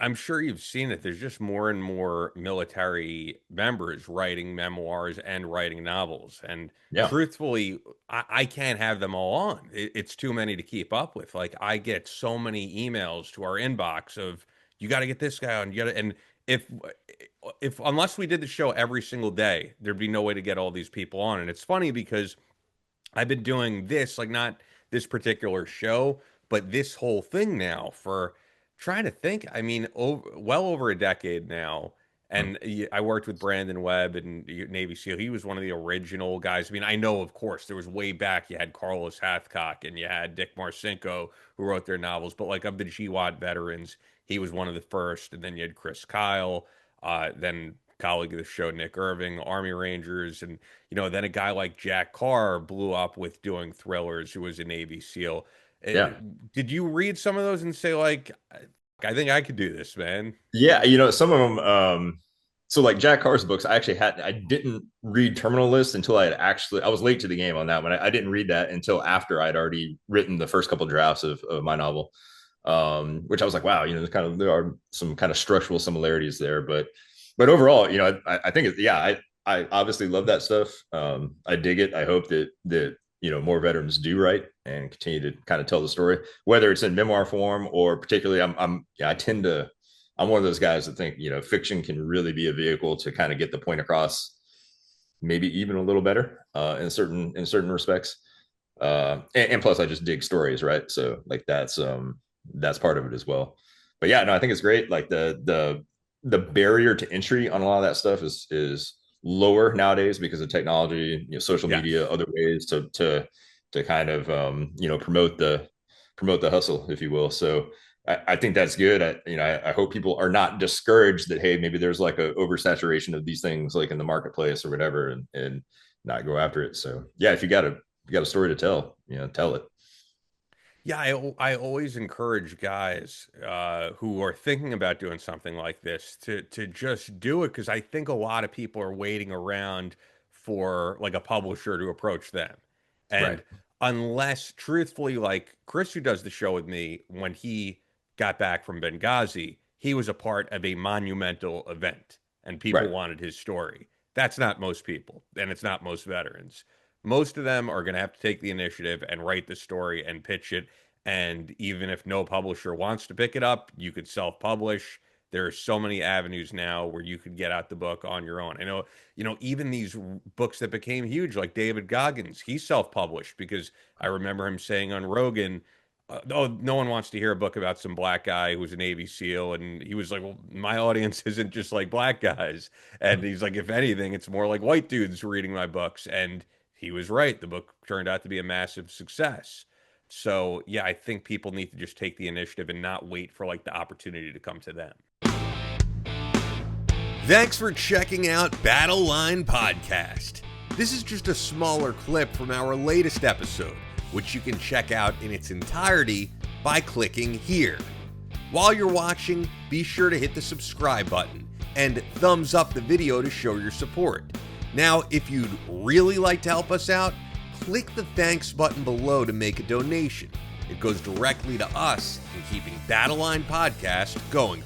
I'm sure you've seen it. There's just more and more military members writing memoirs and writing novels. And Yeah. truthfully, I can't have them all on. It's too many to keep up with. Like I get so many emails to our inbox of you got to get this guy on. You got to, and if if unless we did the show every single day, there'd be no way to get all these people on. And it's funny because I've been doing this, like not this particular show, but this whole thing now for trying to think. I mean, well over a decade now. Mm. And I worked with Brandon Webb and Navy SEAL. He was one of the original guys. I mean, I know, of course, there was way back. You had Carlos Hathcock and you had Dick Marcinko who wrote their novels. But like of the GWAT veterans, he was one of the first. And then you had Chris Kyle, then colleague of the show, Nick Irving, Army Rangers, and then a guy like Jack Carr blew up with doing thrillers, who was a Navy SEAL. Yeah. Did you read some of those and say like, I think I could do this, man? Yeah, some of them. So like Jack Carr's books, I didn't read Terminal List until I was late to the game on that one. I didn't read that until after I'd already written the first couple drafts of my novel, which I was like, wow, there are some kind of structural similarities there, but overall, I think I obviously love that stuff. I dig it. I hope that more veterans do write and continue to kind of tell the story, whether it's in memoir form or particularly I'm one of those guys that think, fiction can really be a vehicle to kind of get the point across, maybe even a little better in certain respects. And plus I just dig stories, right? So like that's part of it as well. But yeah, no, I think it's great. Like the barrier to entry on a lot of that stuff is lower nowadays because of technology, social Yes. media, other ways to kind of promote the hustle, if you will. So I think that's good. I hope people are not discouraged that, hey, maybe there's like a oversaturation of these things like in the marketplace or whatever, and not go after it. So yeah, if you got a story to tell, tell it. Yeah, I always encourage guys who are thinking about doing something like this to just do it because I think a lot of people are waiting around for like a publisher to approach them. Right. And unless truthfully, like Chris, who does the show with me, when he got back from Benghazi, he was a part of a monumental event and people Right. wanted his story. That's not most people, and it's not most veterans. Most of them are going to have to take the initiative and write the story and pitch it. And even if no publisher wants to pick it up, you could self-publish. There are so many avenues now where you could get out the book on your own. I know, even these books that became huge, like David Goggins, he self-published because I remember him saying on Rogan, "Oh, no one wants to hear a book about some black guy who was a Navy SEAL." And he was like, "Well, my audience isn't just like black guys." And he's like, "If anything, it's more like white dudes reading my books." And he was right. The book turned out to be a massive success. So, yeah, I think people need to just take the initiative and not wait for like the opportunity to come to them. Thanks for checking out Battle Line Podcast. This is just a smaller clip from our latest episode, which you can check out in its entirety by clicking here. While you're watching, be sure to hit the subscribe button and thumbs up the video to show your support. Now, if you'd really like to help us out, click the thanks button below to make a donation. It goes directly to us in keeping Battle Line Podcast going